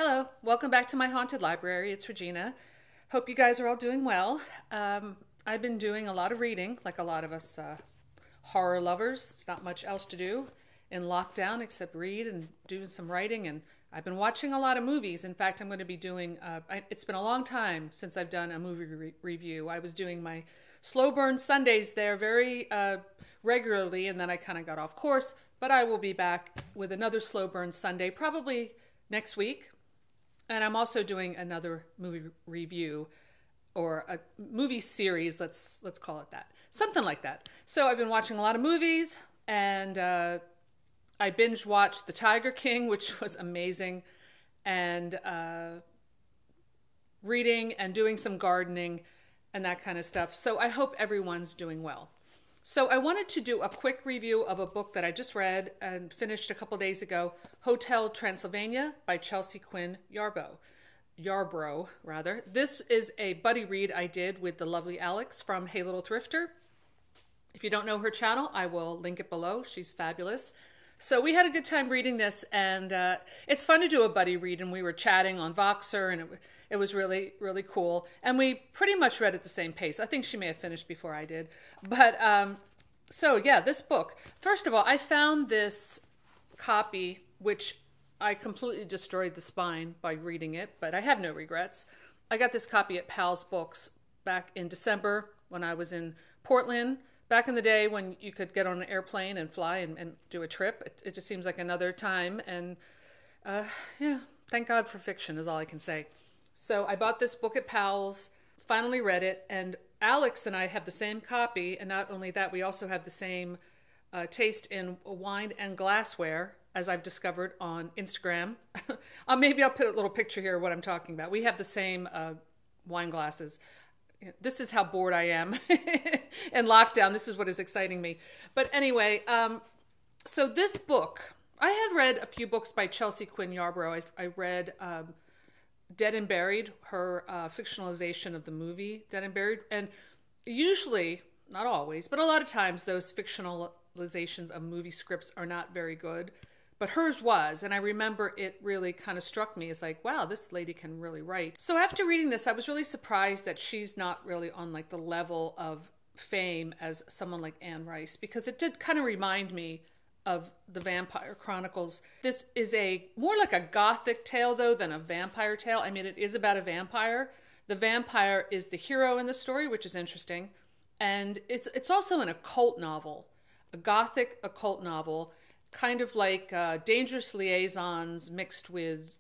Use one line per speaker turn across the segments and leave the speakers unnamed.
Hello, welcome back to my haunted library. It's Regina. Hope you guys are all doing well. I've been doing a lot of reading, like a lot of us horror lovers. It's not much else to do in lockdown except read and do some writing. And I've been watching a lot of movies. In fact, I'm going to be doing, it's been a long time since I've done a movie review. I was doing my slow burn Sundays there very regularly, and then I kind of got off course. But I will be back with another slow burn Sunday, probably next week. And I'm also doing another movie review or a movie series, let's call it that. Something like that. So I've been watching a lot of movies, and I binge watched The Tiger King, which was amazing, and reading and doing some gardening and that kind of stuff. So I hope everyone's doing well. So I wanted to do a quick review of a book that I just read and finished a couple days ago, Hotel Transylvania by Chelsea Quinn Yarbrough. This is a buddy read I did with the lovely Alex from Hey Little Thrifter. If you don't know her channel, I will link it below. She's fabulous. So we had a good time reading this, and it's fun to do a buddy read, and we were chatting on Voxer, and it was really, really cool. And we pretty much read at the same pace. I think she may have finished before I did. But, so yeah, this book. First of all, I found this copy, which I completely destroyed the spine by reading it, but I have no regrets. I got this copy at Pal's Books back in December when I was in Portland. Back in the day when you could get on an airplane and fly and do a trip. It just seems like another time. And yeah, thank God for fiction is all I can say. So I bought this book at Powell's, finally read it, and Alex and I have the same copy. And not only that, we also have the same taste in wine and glassware, as I've discovered on Instagram. Maybe I'll put a little picture here of what I'm talking about. We have the same wine glasses. This is how bored I am in lockdown. This is what is exciting me. But anyway, so this book, I had read a few books by Chelsea Quinn Yarbrough. I read Dead and Buried, her fictionalization of the movie Dead and Buried. And usually, not always, but a lot of times those fictionalizations of movie scripts are not very good. But hers was, and I remember it really kind of struck me as like, wow, this lady can really write. So after reading this, I was really surprised that she's not really on like the level of fame as someone like Anne Rice, because it did kind of remind me of the Vampire Chronicles. This is more like a gothic tale though than a vampire tale. I mean, it is about a vampire. The vampire is the hero in the story, which is interesting. And it's also an occult novel, a gothic occult novel, kind of like Dangerous Liaisons mixed with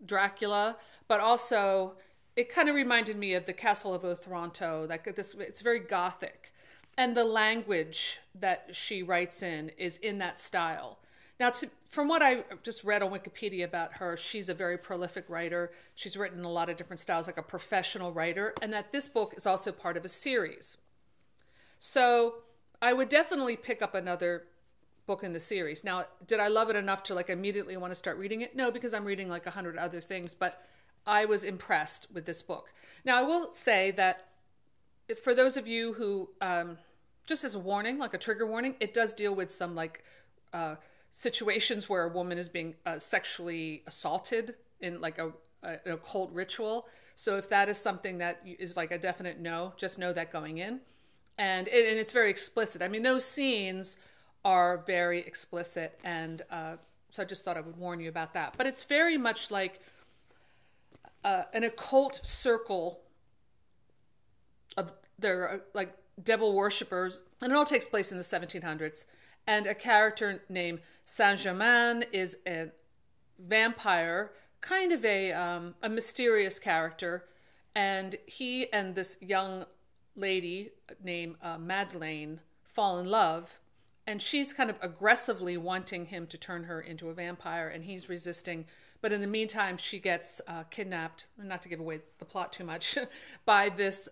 Dracula, but also it kind of reminded me of the Castle of Otranto. It's very gothic, and the language that she writes in is in that style. Now, from what I just read on Wikipedia about her, she's a very prolific writer. She's written a lot of different styles, like a professional writer, and that this book is also part of a series. So I would definitely pick up another book in the series. Now, did I love it enough to like immediately want to start reading it? No, because I'm reading like 100 other things, but I was impressed with this book. Now, I will say that for those of you who, just as a warning, like a trigger warning, it does deal with some like situations where a woman is being sexually assaulted in like an occult ritual. So if that is something that is like a definite no, just know that going in. And it's very explicit. I mean, those scenes are very explicit, and so I just thought I would warn you about that. But it's very much like an occult circle of they're like devil worshippers, and it all takes place in the 1700s. And a character named Saint-Germain is a vampire, kind of a mysterious character, and he and this young lady named Madeleine fall in love, and she's kind of aggressively wanting him to turn her into a vampire, and he's resisting. But in the meantime, she gets kidnapped, not to give away the plot too much, by this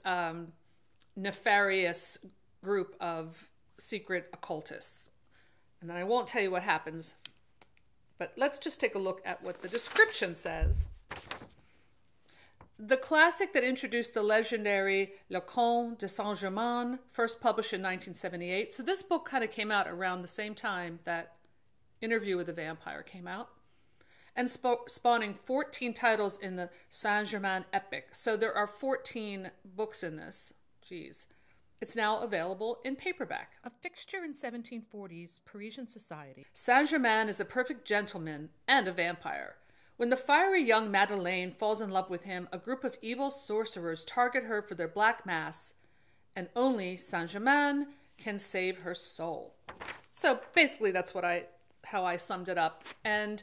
nefarious group of secret occultists. And then I won't tell you what happens, but let's just take a look at what the description says. The classic that introduced the legendary Le Comte de Saint-Germain, first published in 1978. So this book kind of came out around the same time that Interview with the Vampire came out. and spawning 14 titles in the Saint-Germain epic. So there are 14 books in this. Jeez. It's now available in paperback. A fixture in 1740s Parisian society, Saint-Germain is a perfect gentleman and a vampire. When the fiery young Madeleine falls in love with him, a group of evil sorcerers target her for their black mass, and only Saint-Germain can save her soul. So basically that's how I summed it up. And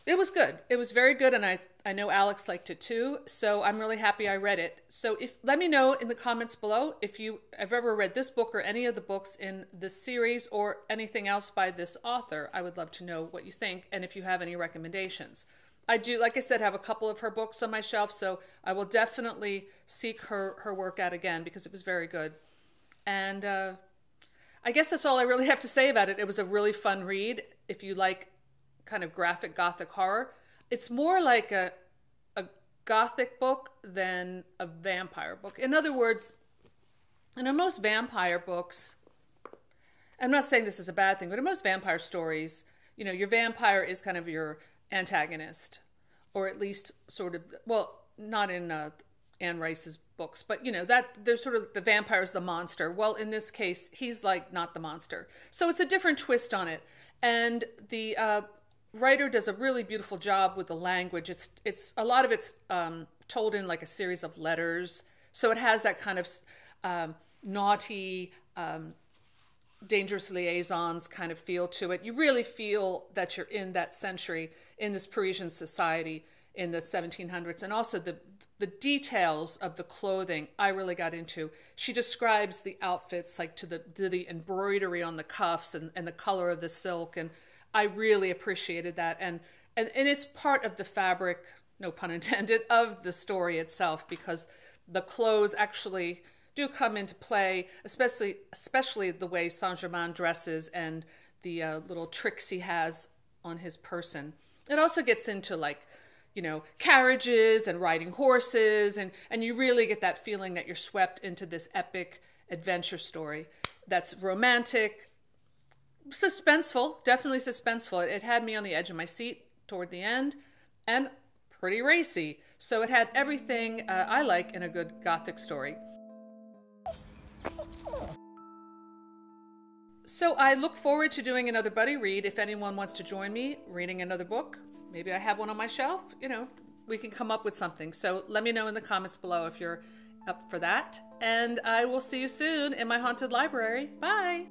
it was good. It was very good, and I know Alex liked it too, so I'm really happy I read it. So let me know in the comments below if you have ever read this book or any of the books in this series or anything else by this author. I would love to know what you think and if you have any recommendations. I do, like I said, have a couple of her books on my shelf, so I will definitely seek her work out again because it was very good. And I guess that's all I really have to say about it. It was a really fun read. If you like kind of graphic gothic horror, it's more like a gothic book than a vampire book. In other words, in most vampire books, I'm not saying this is a bad thing, but in most vampire stories, you know, your vampire is kind of your antagonist, or at least sort of, well, not in Anne Rice's books, but you know, that there's sort of the vampire is the monster. Well, in this case, he's like not the monster. So it's a different twist on it. And the writer does a really beautiful job with the language. It's a lot of it's told in like a series of letters. So it has that kind of naughty, dangerous liaisons kind of feel to it. You really feel that you're in that century, in this Parisian society in the 1700s. And also the details of the clothing I really got into. She describes the outfits, like to the embroidery on the cuffs and the color of the silk, and I really appreciated that. And it's part of the fabric, no pun intended, of the story itself, because the clothes actually do come into play, especially the way Saint-Germain dresses and the little tricks he has on his person. It also gets into, like, you know, carriages and riding horses, and you really get that feeling that you're swept into this epic adventure story that's romantic, suspenseful, definitely suspenseful. It had me on the edge of my seat toward the end, and pretty racy. So it had everything I like in a good gothic story. So I look forward to doing another buddy read. If anyone wants to join me reading another book, maybe I have one on my shelf, you know, we can come up with something. So let me know in the comments below if you're up for that. And I will see you soon in my haunted library. Bye!